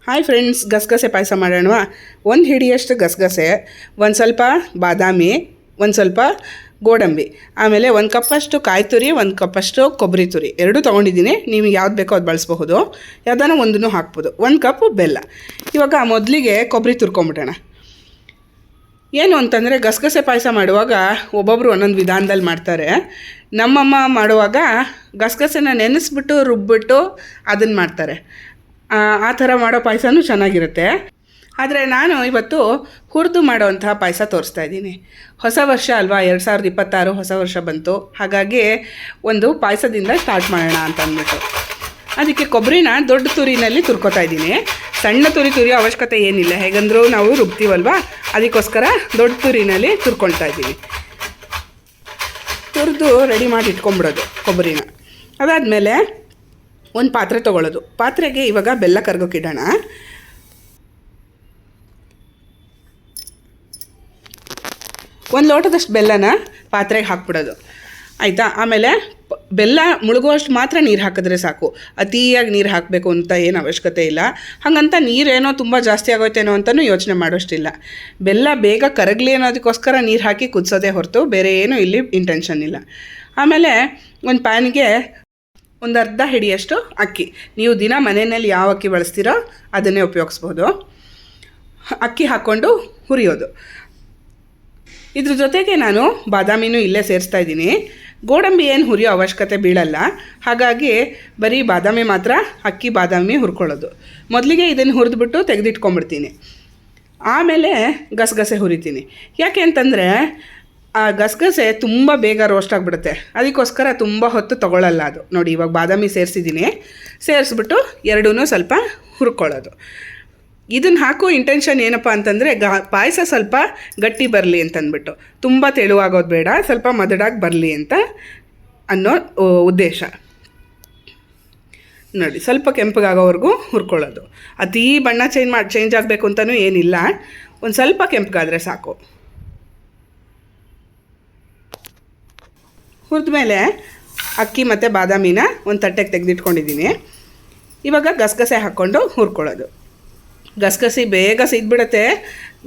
Hi friends, ಗಸಗಸೆ ಪಾಯಸ ಮಾಡೋಣವಾ? ಒಂದು ಹಿಡಿಯಷ್ಟು ಗಸಗಸೆ, ಒಂದು ಸ್ವಲ್ಪ ಬಾದಾಮಿ, ಒಂದು ಸ್ವಲ್ಪ ಗೋಡಂಬಿ, ಆಮೇಲೆ ಒಂದು ಕಪ್ಪಷ್ಟು ಕಾಯಿ ತುರಿ, ಒಂದು ಕಪ್ಪಷ್ಟು ಕೊಬ್ಬರಿ ತುರಿ, ಎರಡೂ ತೊಗೊಂಡಿದ್ದೀನಿ. ನೀವು ಯಾವ್ದು ಬೇಕೋ ಅದು ಬಳಸ್ಬಹುದು, ಯಾವುದಾನ ಒಂದನ್ನು ಹಾಕ್ಬೋದು. 1 ಕಪ್ ಬೆಲ್ಲ. ಇವಾಗ ಮೊದಲಿಗೆ ಕೊಬ್ಬರಿ ತುರ್ಕೊಂಬಿಡೋಣ. ಏನು ಅಂತಂದರೆ ಗಸಗಸೆ ಪಾಯಸ ಮಾಡುವಾಗ ಒಬ್ಬೊಬ್ಬರು ಒಂದೊಂದು ವಿಧಾನದಲ್ಲಿ ಮಾಡ್ತಾರೆ. ನಮ್ಮಮ್ಮ ಮಾಡುವಾಗ ಗಸಗಸೆನ ನೆನೆಸ್ಬಿಟ್ಟು ರುಬ್ಬಿಟ್ಟು ಅದನ್ನು ಮಾಡ್ತಾರೆ. ಆ ಥರ ಮಾಡೋ ಪಾಯಸನೂ ಚೆನ್ನಾಗಿರುತ್ತೆ. ಆದರೆ ನಾನು ಇವತ್ತು ಹುರಿದು ಮಾಡೋವಂತಹ ಪಾಯಸ ತೋರಿಸ್ತಾ ಇದ್ದೀನಿ. ಹೊಸ ವರ್ಷ ಅಲ್ವಾ, 2026 ಹೊಸ ವರ್ಷ ಬಂತು. ಹಾಗಾಗಿ ಒಂದು ಪಾಯಸದಿಂದ ಸ್ಟಾರ್ಟ್ ಮಾಡೋಣ ಅಂತ ಅಂದ್ಬಿಟ್ಟು ಅದಕ್ಕೆ ಕೊಬ್ಬರಿನ ದೊಡ್ಡ ತುರಿನಲ್ಲಿ ತುರ್ಕೋತಾ ಇದ್ದೀನಿ. ಸಣ್ಣ ತುರಿಯೋ ಅವಶ್ಯಕತೆ ಏನಿಲ್ಲ, ಹೇಗಂದ್ರೂ ನಾವು ರುಬ್ತೀವಲ್ವ, ಅದಕ್ಕೋಸ್ಕರ ದೊಡ್ಡ ತುರಿನಲ್ಲಿ ತುರ್ಕೊಳ್ತಾ ಇದ್ದೀನಿ. ತುರಿದು ರೆಡಿ ಮಾಡಿ ಇಟ್ಕೊಂಬಿಡೋದು ಕೊಬ್ಬರಿನ. ಅದಾದಮೇಲೆ ಒಂದು ಪಾತ್ರೆ ತೊಗೊಳ್ಳೋದು. ಪಾತ್ರೆಗೆ ಇವಾಗ ಬೆಲ್ಲ ಕರ್ಗೋಕ್ಕಿಡೋಣ. ಒಂದು ಲೋಟದಷ್ಟು ಬೆಲ್ಲನ ಪಾತ್ರೆಗೆ ಹಾಕ್ಬಿಡೋದು, ಆಯಿತಾ? ಆಮೇಲೆ ಬೆಲ್ಲ ಮುಳುಗುವಷ್ಟು ಮಾತ್ರ ನೀರು ಹಾಕಿದ್ರೆ ಸಾಕು. ಅತಿಯಾಗಿ ನೀರು ಹಾಕಬೇಕು ಅಂತ ಏನು ಅವಶ್ಯಕತೆ ಇಲ್ಲ. ಹಾಗಂತ ನೀರೇನೋ ತುಂಬ ಜಾಸ್ತಿ ಆಗೋಯ್ತೇನೋ ಅಂತಲೂ ಯೋಚನೆ ಮಾಡೋಷ್ಟಿಲ್ಲ. ಬೆಲ್ಲ ಬೇಗ ಕರಗಲಿ ಅನ್ನೋದಕ್ಕೋಸ್ಕರ ನೀರು ಹಾಕಿ ಕುದಿಸೋದೇ ಹೊರತು ಬೇರೆ ಏನೂ ಇಲ್ಲಿ ಇಂಟೆನ್ಷನ್ ಇಲ್ಲ. ಆಮೇಲೆ ಒಂದು ಪ್ಯಾನಿಗೆ ಒಂದು ಅರ್ಧ ಹಿಡಿಯಷ್ಟು ಅಕ್ಕಿ, ನೀವು ದಿನ ಮನೆಯಲ್ಲಿ ಯಾವ ಅಕ್ಕಿ ಬಳಸ್ತೀರೋ ಅದನ್ನೇ ಉಪಯೋಗಿಸ್ಬೋದು. ಅಕ್ಕಿ ಹಾಕ್ಕೊಂಡು ಹುರಿಯೋದು. ಇದ್ರ ಜೊತೆಗೆ ನಾನು ಬಾದಾಮಿನೂ ಇಲ್ಲೇ ಸೇರಿಸ್ತಾ ಇದ್ದೀನಿ. ಗೋಡಂಬಿ ಏನು ಹುರಿಯೋ ಅವಶ್ಯಕತೆ ಬೀಳಲ್ಲ, ಹಾಗಾಗಿ ಬರೀ ಬಾದಾಮಿ ಮಾತ್ರ, ಅಕ್ಕಿ ಬಾದಾಮಿ ಹುರ್ಕೊಳ್ಳೋದು. ಮೊದಲಿಗೆ ಇದನ್ನು ಹುರಿದ್ಬಿಟ್ಟು ತೆಗೆದಿಟ್ಕೊಂಡ್ಬಿಡ್ತೀನಿ. ಆಮೇಲೆ ಗಸಗಸೆ ಹುರಿತೀನಿ. ಯಾಕೆ ಅಂತಂದರೆ ಆ ಗಸಗಸೆ ತುಂಬ ಬೇಗ ರೋಸ್ಟ್ ಆಗಿಬಿಡುತ್ತೆ, ಅದಕ್ಕೋಸ್ಕರ ತುಂಬ ಹೊತ್ತು ತೊಗೊಳ್ಳಲ್ಲ ಅದು. ನೋಡಿ, ಇವಾಗ ಬಾದಾಮಿ ಸೇರಿಸಿದ್ದೀನಿ. ಸೇರಿಸ್ಬಿಟ್ಟು ಎರಡೂ ಸ್ವಲ್ಪ ಹುರ್ಕೊಳ್ಳೋದು. ಇದನ್ನು ಹಾಕೋ ಇಂಟೆನ್ಷನ್ ಏನಪ್ಪ ಅಂತಂದರೆ ಪಾಯಸ ಸ್ವಲ್ಪ ಗಟ್ಟಿ ಬರಲಿ ಅಂತಂದ್ಬಿಟ್ಟು, ತುಂಬ ತೆಳುವಾಗೋದು ಬೇಡ, ಸ್ವಲ್ಪ ಮದಡಾಗಿ ಬರಲಿ ಅಂತ ಅನ್ನೋ ಉದ್ದೇಶ. ನೋಡಿ, ಸ್ವಲ್ಪ ಕೆಂಪಗಾಗೋವರೆಗೂ ಹುರ್ಕೊಳ್ಳೋದು. ಅತೀ ಬಣ್ಣ ಚೇಂಜ್ ಆಗಬೇಕು ಅಂತಲೂ ಏನಿಲ್ಲ, ಒಂದು ಸ್ವಲ್ಪ ಕೆಂಪಗಾದರೆ ಸಾಕು. ಹುರಿದ್ಮೇಲೆ ಅಕ್ಕಿ ಮತ್ತು ಬಾದಾಮಿನ ಒಂದು ತಟ್ಟೆಗೆ ತೆಗೆದಿಟ್ಕೊಂಡಿದ್ದೀನಿ. ಇವಾಗ ಗಸಗಸೆ ಹಾಕ್ಕೊಂಡು ಹುರ್ಕೊಳ್ಳೋದು. ಗಸಗಸೆ ಬೇಗ ಸಿದ್ಬಿಡುತ್ತೆ,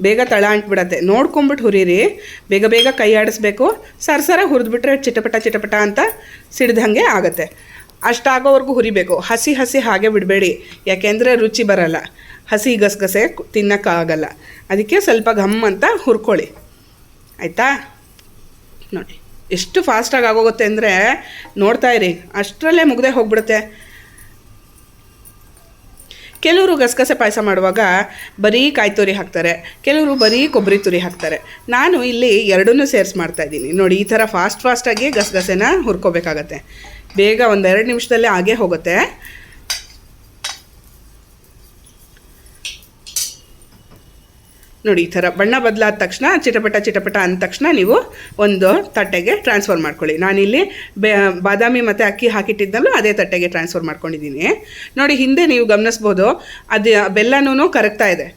ಬೇಗ ತಳ ಅಂಟ್ಬಿಡತ್ತೆ. ನೋಡ್ಕೊಂಬಿಟ್ಟು ಹುರಿರಿ, ಬೇಗ ಬೇಗ ಕೈ ಆಡಿಸ್ಬೇಕು. ಸರ ಹುರಿದ್ಬಿಟ್ರೆ ಚಿಟಪಟ ಅಂತ ಸಿಡ್ದಂಗೆ ಆಗುತ್ತೆ. ಅಷ್ಟಾಗೋವರೆಗೂ ಹುರಿಬೇಕು. ಹಸಿ ಹಾಗೆ ಬಿಡಬೇಡಿ, ಯಾಕೆಂದರೆ ರುಚಿ ಬರಲ್ಲ. ಹಸಿ ಗಸಗಸೆ ತಿನ್ನೋಕ್ಕಾಗಲ್ಲ. ಅದಕ್ಕೆ ಸ್ವಲ್ಪ ಘಮ್ ಅಂತ ಹುರ್ಕೊಳ್ಳಿ, ಆಯಿತಾ? ನೋಡಿ, ಎಷ್ಟು ಫಾಸ್ಟಾಗಿ ಆಗೋಗುತ್ತೆ ಅಂದರೆ ನೋಡ್ತಾ ಇರಿ, ಅಷ್ಟರಲ್ಲೇ ಮುಗ್ದೇ ಹೋಗ್ಬಿಡುತ್ತೆ. ಕೆಲವರು ಗಸಗಸೆ ಪಾಯಸ ಮಾಡುವಾಗ ಬರೀ ಕಾಯಿ ತುರಿ ಹಾಕ್ತಾರೆ, ಕೆಲವರು ಬರೀ ಕೊಬ್ಬರಿ ತುರಿ ಹಾಕ್ತಾರೆ. ನಾನು ಇಲ್ಲಿ ಎರಡನ್ನೂ ಸೇರಿಸಿ ಮಾಡ್ತಾಯಿದ್ದೀನಿ. ನೋಡಿ, ಈ ಥರ ಫಾಸ್ಟಾಗಿ ಗಸಗಸೆನ ಹುರ್ಕೋಬೇಕಾಗತ್ತೆ. ಬೇಗ 1-2 ನಿಮಿಷದಲ್ಲೇ ಆಗೇ ಹೋಗುತ್ತೆ. ನೋಡಿ, ಈ ಥರ ಬಣ್ಣ ಬದಲಾದ ತಕ್ಷಣ ಚಿಟಪಟ ಅಂದ ತಕ್ಷಣ ನೀವು ಒಂದು ತಟ್ಟೆಗೆ ಟ್ರಾನ್ಸ್ಫರ್ ಮಾಡ್ಕೊಳ್ಳಿ. ನಾನಿಲ್ಲಿ ಬಾದಾಮಿ ಮತ್ತು ಅಕ್ಕಿ ಹಾಕಿಟ್ಟಿದ್ದಲ್ಲೂ ಅದೇ ತಟ್ಟೆಗೆ ಟ್ರಾನ್ಸ್ಫರ್ ಮಾಡ್ಕೊಂಡಿದ್ದೀನಿ. ನೋಡಿ, ಹಿಂದೆ ನೀವು ಗಮನಿಸ್ಬೋದು, ಅದು ಬೆಲ್ಲನೂ ಕರಗ್ತಾ ಇದೆ.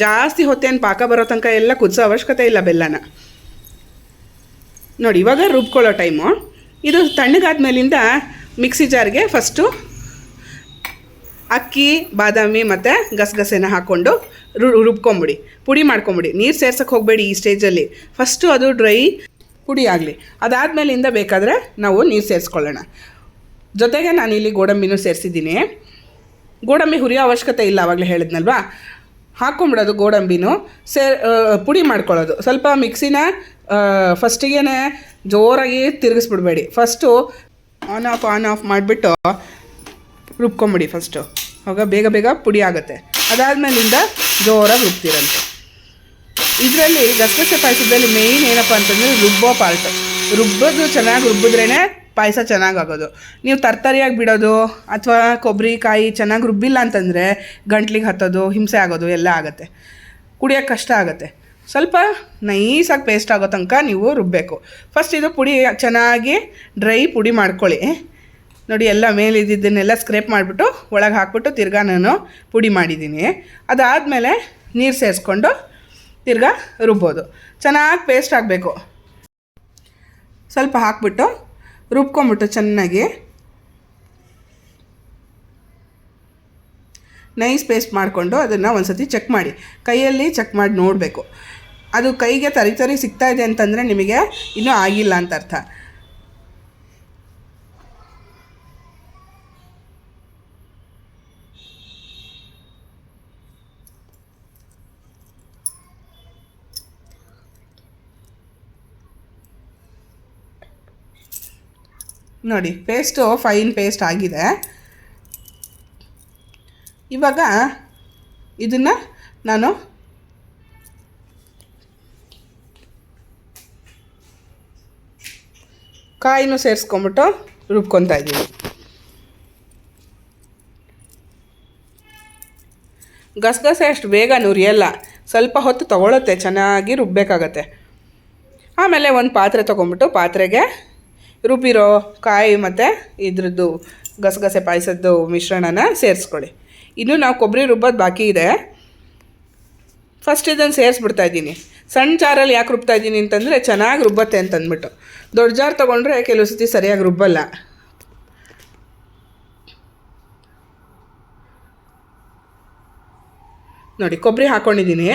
ಜಾಸ್ತಿ ಹೊತ್ತೇನು ಪಾಕ ಬರೋ ತನಕ ಎಲ್ಲ ಕುದಿಸೋ ಅವಶ್ಯಕತೆ ಇಲ್ಲ ಬೆಲ್ಲನ. ನೋಡಿ, ಇವಾಗ ರುಬ್ಕೊಳ್ಳೋ ಟೈಮು. ಇದು ತಣ್ಣಗಾದ ಮೇಲಿಂದ ಮಿಕ್ಸಿ ಜಾರ್ಗೆ ಫಸ್ಟು ಅಕ್ಕಿ, ಬಾದಾಮಿ ಮತ್ತು ಗಸಗಸೆನ ಹಾಕ್ಕೊಂಡು ರುಬ್ಕೊಂಬಿಡಿ, ಪುಡಿ ಮಾಡ್ಕೊಂಬಿಡಿ. ನೀರು ಸೇರ್ಸೋಕ್ಕೆ ಹೋಗಬೇಡಿ ಈ ಸ್ಟೇಜಲ್ಲಿ. ಫಸ್ಟು ಅದು ಡ್ರೈ ಪುಡಿ ಆಗಲಿ. ಅದಾದಮೇಲಿಂದ ಬೇಕಾದರೆ ನಾವು ನೀರು ಸೇರಿಸ್ಕೊಳ್ಳೋಣ. ಜೊತೆಗೆ ನಾನಿಲ್ಲಿ ಗೋಡಂಬಿನೂ ಸೇರಿಸಿದ್ದೀನಿ. ಗೋಡಂಬಿ ಹುರಿಯೋ ಅವಶ್ಯಕತೆ ಇಲ್ಲ, ಆವಾಗಲೇ ಹೇಳಿದ್ನಲ್ವಾ. ಹಾಕ್ಕೊಂಬಿಡೋದು ಗೋಡಂಬಿನೂ ಪುಡಿ ಮಾಡ್ಕೊಳ್ಳೋದು. ಸ್ವಲ್ಪ ಮಿಕ್ಸಿನ ಫಸ್ಟಿಗೆ ಜೋರಾಗಿ ತಿರುಗಿಸ್ಬಿಡ್ಬೇಡಿ. ಫಸ್ಟು ಆನ್ ಆಫ್ ಮಾಡಿಬಿಟ್ಟು ರುಬ್ಕೊಂಬಿಡಿ ಫಸ್ಟು, ಆವಾಗ ಬೇಗ ಪುಡಿ ಆಗುತ್ತೆ. ಅದಾದಮೇಲಿಂದ ಜೋರಾಗಿ ರುಬ್ತಿರಂತೆ. ಇದರಲ್ಲಿ ಗಸಗಸೆ ಪಾಯಸದಲ್ಲಿ ಮೇಯ್ನ್ ಏನಪ್ಪ ಅಂತಂದರೆ ರುಬ್ಬೋ ಪಾರ್ಟ್. ರುಬ್ಬೋದು ಚೆನ್ನಾಗಿ ರುಬ್ಬಿದ್ರೇ ಪಾಯಸ ಚೆನ್ನಾಗಾಗೋದು. ನೀವು ತರ್ತರಿಯಾಗಿ ಬಿಡೋದು ಅಥವಾ ಕೊಬ್ಬರಿ ಕಾಯಿ ಚೆನ್ನಾಗಿ ರುಬ್ಬಿಲ್ಲ ಅಂತಂದರೆ ಗಂಟ್ಲಿಗೆ ಹತ್ತೋದು, ಹಿಂಸೆ ಆಗೋದು ಎಲ್ಲ ಆಗುತ್ತೆ, ಕುಡಿಯೋಕ್ಕೆ ಕಷ್ಟ ಆಗುತ್ತೆ. ಸ್ವಲ್ಪ ನೈಸಾಗಿ ಪೇಸ್ಟ್ ಆಗೋ ತನಕ ನೀವು ರುಬ್ಬಬೇಕು. ಫಸ್ಟ್ ಇದು ಪುಡಿ ಚೆನ್ನಾಗಿ ಡ್ರೈ ಪುಡಿ ಮಾಡ್ಕೊಳ್ಳಿ. ನೋಡಿ, ಎಲ್ಲ ಮೇಲಿದ್ದನ್ನೆಲ್ಲ ಸ್ಕ್ರೇಪ್ ಮಾಡಿಬಿಟ್ಟು ಒಳಗೆ ಹಾಕ್ಬಿಟ್ಟು ತಿರ್ಗಾ ನಾನು ಪುಡಿ ಮಾಡಿದ್ದೀನಿ. ಅದಾದಮೇಲೆ ನೀರು ಸೇರಿಸ್ಕೊಂಡು ತಿರ್ಗಾ ರುಬ್ಬೋದು. ಚೆನ್ನಾಗಿ ಪೇಸ್ಟ್ ಆಗಬೇಕು. ಸ್ವಲ್ಪ ಹಾಕ್ಬಿಟ್ಟು ರುಬ್ಕೊಂಬಿಟ್ಟು ಚೆನ್ನಾಗಿ ನೈಸ್ ಪೇಸ್ಟ್ ಮಾಡಿಕೊಂಡು ಅದನ್ನು ಒಂದು ಸತಿ ಚೆಕ್ ಮಾಡಿ, ಕೈಯಲ್ಲಿ ಚೆಕ್ ಮಾಡಿ ನೋಡಬೇಕು. ಅದು ಕೈಗೆ ತರಿ ಸಿಗ್ತಾ ಇದೆ ಅಂತಂದರೆ ನಿಮಗೆ ಇನ್ನೂ ಆಗಿಲ್ಲ ಅಂತ ಅರ್ಥ. ನೋಡಿ ಪೇಸ್ಟು ಫೈನ್ ಪೇಸ್ಟ್ ಆಗಿದೆ. ಇವಾಗ ಇದನ್ನು ನಾನು ಕಾಯಿನೂ ಸೇರಿಸ್ಕೊಂಬಿಟ್ಟು ರುಬ್ಕೊತಾ ಇದ್ದೀನಿ. ಗಸಗಸೆ ಅಷ್ಟು ಬೇಗ ನುರಿಯಲ್ಲ, ಸ್ವಲ್ಪ ಹೊತ್ತು ತೊಗೊಳುತ್ತೆ, ಚೆನ್ನಾಗಿ ರುಬ್ಬಬೇಕಾಗತ್ತೆ. ಆಮೇಲೆ ಒಂದು ಪಾತ್ರೆ ತೊಗೊಂಬಿಟ್ಟು ಪಾತ್ರೆಗೆ ರುಬ್ಬಿರೋ ಕಾಯಿ ಮತ್ತು ಇದ್ರದ್ದು ಗಸಗಸೆ ಪಾಯಸದ್ದು ಮಿಶ್ರಣನ ಸೇರಿಸ್ಕೊಳ್ಳಿ. ಇನ್ನೂ ನಾವು ಕೊಬ್ಬರಿ ರುಬ್ಬೋದು ಬಾಕಿ ಇದೆ. ಫಸ್ಟ್ ಇದನ್ನು ಸೇರಿಸ್ಬಿಡ್ತಾ ಇದ್ದೀನಿ. ಸಣ್ಣ ಜಾರಲ್ಲಿ ಯಾಕೆ ರುಬ್ತಾ ಇದ್ದೀನಿ ಅಂತಂದರೆ ಚೆನ್ನಾಗಿ ರುಬ್ಬತ್ತೆ ಅಂತಂದ್ಬಿಟ್ಟು. ದೊಡ್ಡ ಜಾರ್ ತೊಗೊಂಡ್ರೆ ಕೆಲವು ಸತಿ ಸರಿಯಾಗಿ ರುಬ್ಬಲ್ಲ. ನೋಡಿ ಕೊಬ್ಬರಿ ಹಾಕ್ಕೊಂಡಿದ್ದೀನಿ.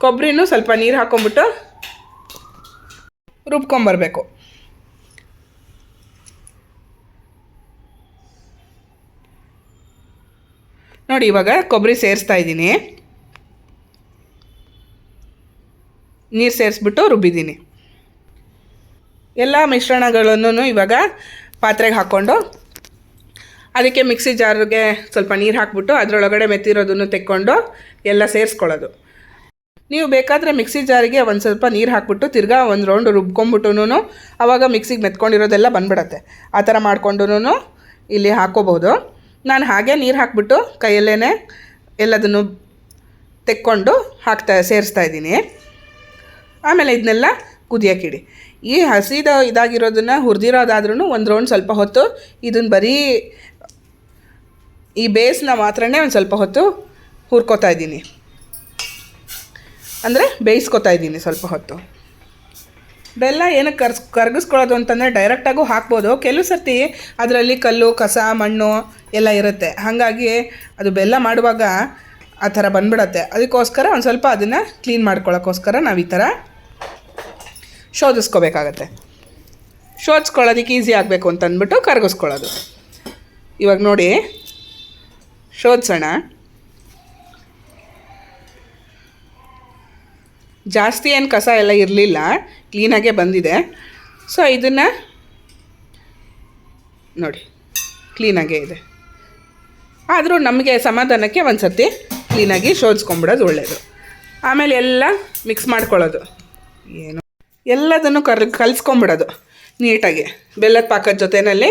ಕೊಬ್ಬರಿನೂ ಸ್ವಲ್ಪ ನೀರು ಹಾಕ್ಕೊಂಬಿಟ್ಟು ರುಬ್ಕೊಂಬರ್ಬೇಕು. ನೋಡಿ ಇವಾಗ ಕೊಬ್ಬರಿ ಸೇರಿಸ್ತಾ ಇದ್ದೀನಿ, ನೀರು ಸೇರಿಸ್ಬಿಟ್ಟು ರುಬ್ಬಿದ್ದೀನಿ. ಎಲ್ಲ ಮಿಶ್ರಣಗಳನ್ನು ಇವಾಗ ಪಾತ್ರೆಗೆ ಹಾಕ್ಕೊಂಡು ಅದಕ್ಕೆ ಮಿಕ್ಸಿ ಜಾರ್ಗೆ ಸ್ವಲ್ಪ ನೀರು ಹಾಕ್ಬಿಟ್ಟು ಅದರೊಳಗಡೆ ಮೆತ್ತಿರೋದನ್ನು ತೆಕ್ಕೊಂಡು ಎಲ್ಲ ಸೇರಿಸ್ಕೊಳ್ಳೋದು. ನೀವು ಬೇಕಾದರೆ ಮಿಕ್ಸಿ ಜಾರಿಗೆ ಒಂದು ಸ್ವಲ್ಪ ನೀರು ಹಾಕ್ಬಿಟ್ಟು ತಿರ್ಗಾ ಒಂದು ರೌಂಡ್ ರುಬ್ಕೊಂಬಿಟ್ಟು ಆವಾಗ ಮಿಕ್ಸಿಗೆ ಮೆತ್ಕೊಂಡಿರೋದೆಲ್ಲ ಬಂದ್ಬಿಡತ್ತೆ. ಆ ಥರ ಮಾಡ್ಕೊಂಡು ಇಲ್ಲಿ ಹಾಕ್ಕೋಬೋದು. ನಾನು ಹಾಗೆ ನೀರು ಹಾಕ್ಬಿಟ್ಟು ಕೈಯಲ್ಲೇ ಎಲ್ಲದನ್ನು ತೆಕ್ಕೊಂಡು ಸೇರಿಸ್ತಾ ಇದ್ದೀನಿ. ಆಮೇಲೆ ಇದನ್ನೆಲ್ಲ ಕುದಿಯೋಕ್ಕಿಡಿ. ಈ ಇದಾಗಿರೋದನ್ನು ಹುರಿದಿರೋದಾದ್ರೂ ಒಂದು ರೌಂಡ್ ಸ್ವಲ್ಪ ಹೊತ್ತು ಇದನ್ನು ಬರೀ ಈ ಬೇಸ್ನ ಮಾತ್ರನೇ ಒಂದು ಸ್ವಲ್ಪ ಹೊತ್ತು ಹುರ್ಕೋತಾ ಇದ್ದೀನಿ, ಅಂದರೆ ಬೇಯಿಸ್ಕೊತಾ ಇದ್ದೀನಿ ಸ್ವಲ್ಪ ಹೊತ್ತು. ಬೆಲ್ಲ ಏನಕ್ಕೆ ಕರಗಿಸ್ಕೊಳ್ಳೋದು ಅಂತಂದರೆ ಡೈರೆಕ್ಟಾಗೂ ಹಾಕ್ಬೋದು. ಕೆಲವು ಸರ್ತಿ ಅದರಲ್ಲಿ ಕಲ್ಲು ಕಸ ಮಣ್ಣು ಎಲ್ಲ ಇರುತ್ತೆ, ಹಾಗಾಗಿ ಅದು ಬೆಲ್ಲ ಮಾಡುವಾಗ ಆ ಥರ ಬಂದ್ಬಿಡತ್ತೆ. ಅದಕ್ಕೋಸ್ಕರ ಒಂದು ಸ್ವಲ್ಪ ಅದನ್ನು ಕ್ಲೀನ್ ಮಾಡ್ಕೊಳ್ಳೋಕ್ಕೋಸ್ಕರ ನಾವು ಈ ಥರ ಶೋಧಿಸ್ಕೋಬೇಕಾಗತ್ತೆ. ಶೋಧಿಸ್ಕೊಳ್ಳೋದಕ್ಕೆ ಈಸಿ ಆಗಬೇಕು ಅಂತ ಅಂದ್ಬಿಟ್ಟು ಕರಗಿಸ್ಕೊಳ್ಳೋದು. ಇವಾಗ ನೋಡಿ ಶೋಧಿಸೋಣ. ಜಾಸ್ತಿ ಏನು ಕಸ ಎಲ್ಲ ಇರಲಿಲ್ಲ, ಕ್ಲೀನಾಗೇ ಬಂದಿದೆ. ಸೊ ಇದನ್ನು ನೋಡಿ ಕ್ಲೀನಾಗೇ ಇದೆ. ಆದರೂ ನಮಗೆ ಸಮಾಧಾನಕ್ಕೆ ಒಂದು ಸರ್ತಿ ಕ್ಲೀನಾಗಿ ಶೋಧಿಸ್ಕೊಂಬಿಡೋದು ಒಳ್ಳೆಯದು. ಆಮೇಲೆ ಎಲ್ಲ ಮಿಕ್ಸ್ ಮಾಡ್ಕೊಳ್ಳೋದು, ಏನು ಎಲ್ಲದನ್ನು ಕಲಿಸ್ಕೊಂಬಿಡೋದು ನೀಟಾಗಿ. ಬೆಲ್ಲದ ಪಾಕದ ಜೊತೆಯಲ್ಲಿ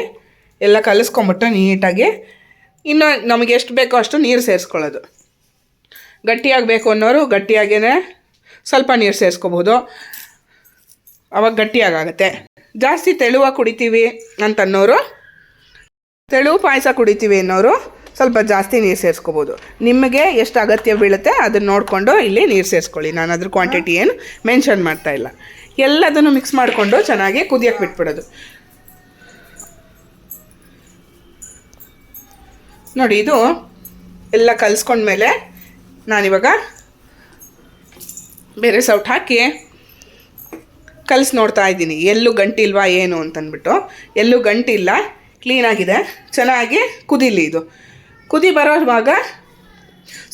ಎಲ್ಲ ಕಲಿಸ್ಕೊಂಬಿಟ್ಟು ನೀಟಾಗಿ ಇನ್ನು ನಮಗೆ ಎಷ್ಟು ಬೇಕೋ ಅಷ್ಟು ನೀರು ಸೇರಿಸ್ಕೊಳ್ಳೋದು. ಗಟ್ಟಿಯಾಗಬೇಕು ಅನ್ನೋರು ಗಟ್ಟಿಯಾಗೇ ಸ್ವಲ್ಪ ನೀರು ಸೇರಿಸ್ಕೋಬೋದು, ಅವಾಗ ಗಟ್ಟಿಯಾಗತ್ತೆ. ಜಾಸ್ತಿ ತೆಳುವಾಗಿ ಕುಡಿತೀವಿ ಅಂತನ್ನೋರು, ತೆಳು ಪಾಯಸ ಕುಡಿತೀವಿ ಅನ್ನೋರು ಸ್ವಲ್ಪ ಜಾಸ್ತಿ ನೀರು ಸೇರಿಸ್ಕೋಬೋದು. ನಿಮಗೆ ಎಷ್ಟು ಅಗತ್ಯ ಬೀಳುತ್ತೆ ಅದನ್ನು ನೋಡಿಕೊಂಡು ಇಲ್ಲಿ ನೀರು ಸೇರಿಸ್ಕೊಳ್ಳಿ. ನಾನು ಅದ್ರ ಕ್ವಾಂಟಿಟಿ ಏನು ಮೆನ್ಷನ್ ಮಾಡ್ತಾಯಿಲ್ಲ. ಎಲ್ಲದನ್ನು ಮಿಕ್ಸ್ ಮಾಡಿಕೊಂಡು ಚೆನ್ನಾಗಿ ಕುದಿಯೋಕ್ಕೆ ಬಿಟ್ಬಿಡೋದು. ನೋಡಿ ಇದು ಎಲ್ಲ ಕಲಿಸ್ಕೊಂಡ್ಮೇಲೆ ನಾನಿವಾಗ ಬೇರೆ ಸೌಟ್ ಹಾಕಿ ಕಲಿಸಿ ನೋಡ್ತಾ ಇದ್ದೀನಿ, ಎಲ್ಲೂ ಗಂಟಿಲ್ವಾ ಏನು ಅಂತಂದ್ಬಿಟ್ಟು. ಎಲ್ಲೂ ಗಂಟಿಲ್ಲ, ಕ್ಲೀನಾಗಿದೆ. ಚೆನ್ನಾಗಿ ಕುದೀಲಿ. ಇದು ಕುದಿ ಬರೋವಾಗ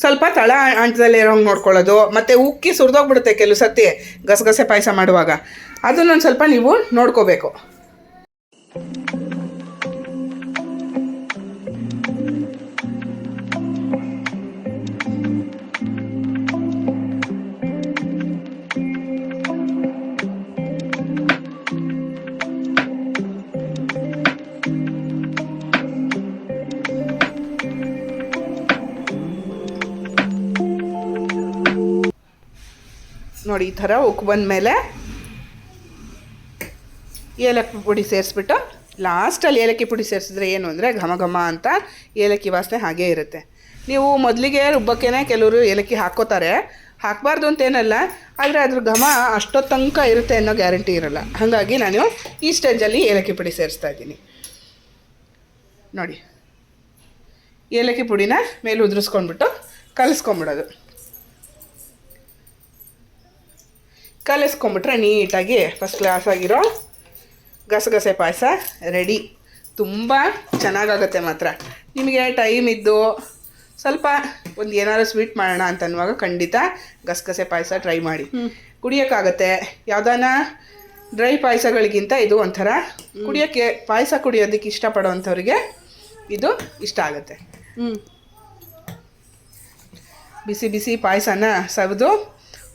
ಸ್ವಲ್ಪ ತಳ ಅಂಟದಲ್ಲೇ ಇರೋಂಗೆ ನೋಡ್ಕೊಳ್ಳೋದು. ಮತ್ತು ಉಕ್ಕಿ ಸುರಿದೋಗ್ಬಿಡುತ್ತೆ ಕೆಲವು ಸರ್ತಿ ಗಸಗಸೆ ಪಾಯಸ ಮಾಡುವಾಗ, ಅದನ್ನೊಂದು ಸ್ವಲ್ಪ ನೀವು ನೋಡ್ಕೋಬೇಕು. ನೋಡಿ ಈ ಥರ ಉಕ್ಕು ಬಂದಮೇಲೆ ಏಲಕ್ಕಿ ಪುಡಿ ಸೇರಿಸ್ಬಿಟ್ಟು, ಲಾಸ್ಟಲ್ಲಿ ಏಲಕ್ಕಿ ಪುಡಿ ಸೇರಿಸಿದ್ರೆ ಏನು ಅಂದರೆ ಘಮ ಘಮ ಅಂತ ಏಲಕ್ಕಿ ವಾಸನೆ ಹಾಗೇ ಇರುತ್ತೆ. ನೀವು ಮೊದಲಿಗೆ ರುಬ್ಬಕ್ಕೇ ಕೆಲವರು ಏಲಕ್ಕಿ ಹಾಕ್ಕೋತಾರೆ, ಹಾಕಬಾರ್ದು ಅಂತೇನಲ್ಲ, ಆದರೆ ಅದ್ರ ಘಮ ಅಷ್ಟೊತ್ತು ತನಕ ಇರುತ್ತೆ ಅನ್ನೋ ಗ್ಯಾರಂಟಿ ಇರೋಲ್ಲ. ಹಾಗಾಗಿ ನಾನು ಈ ಸ್ಟೇಜಲ್ಲಿ ಏಲಕ್ಕಿ ಪುಡಿ ಸೇರಿಸ್ತಾ ಇದ್ದೀನಿ. ನೋಡಿ ಏಲಕ್ಕಿ ಪುಡಿನ ಮೇಲೆ ಉದುರಿಸ್ಕೊಂಡ್ಬಿಟ್ಟು ಕಲಿಸ್ಕೊಂಬಿಡೋದು. ಕಲಿಸ್ಕೊಂಬಿಟ್ರೆ ನೀಟಾಗಿ ಫಸ್ಟ್ ಕ್ಲಾಸ್ ಆಗಿರೋ ಗಸಗಸೆ ಪಾಯಸ ರೆಡಿ. ತುಂಬ ಚೆನ್ನಾಗಾಗುತ್ತೆ ಮಾತ್ರ. ನಿಮಗೆ ಟೈಮ್ ಇದ್ದು ಸ್ವಲ್ಪ ಒಂದು ಏನಾದ್ರು ಸ್ವೀಟ್ ಮಾಡೋಣ ಅಂತನ್ನುವಾಗ ಖಂಡಿತ ಗಸಗಸೆ ಪಾಯಸ ಟ್ರೈ ಮಾಡಿ. ಕುಡಿಯೋಕ್ಕಾಗತ್ತೆ. ಯಾವುದಾನ ಡ್ರೈ ಪಾಯಸಗಳಿಗಿಂತ ಇದು ಒಂಥರ ಕುಡಿಯೋಕ್ಕೆ, ಪಾಯಸ ಕುಡಿಯೋದಕ್ಕೆ ಇಷ್ಟಪಡೋವಂಥವ್ರಿಗೆ ಇದು ಇಷ್ಟ ಆಗುತ್ತೆ. ಬಿಸಿ ಬಿಸಿ ಪಾಯಸನ ಸವಿದು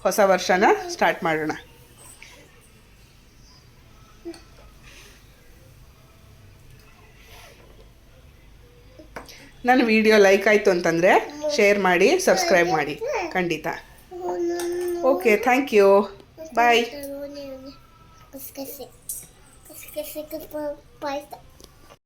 ಹೊಸ ವರ್ಷನ ಸ್ಟಾರ್ಟ್ ಮಾಡೋಣ. ನನ್ನ ವಿಡಿಯೋ ಲೈಕ್ ಆಯಿತು ಅಂತಂದರೆ ಶೇರ್ ಮಾಡಿ, ಸಬ್ಸ್ಕ್ರೈಬ್ ಮಾಡಿ ಖಂಡಿತ. Okay, thank you, bye. Paisa.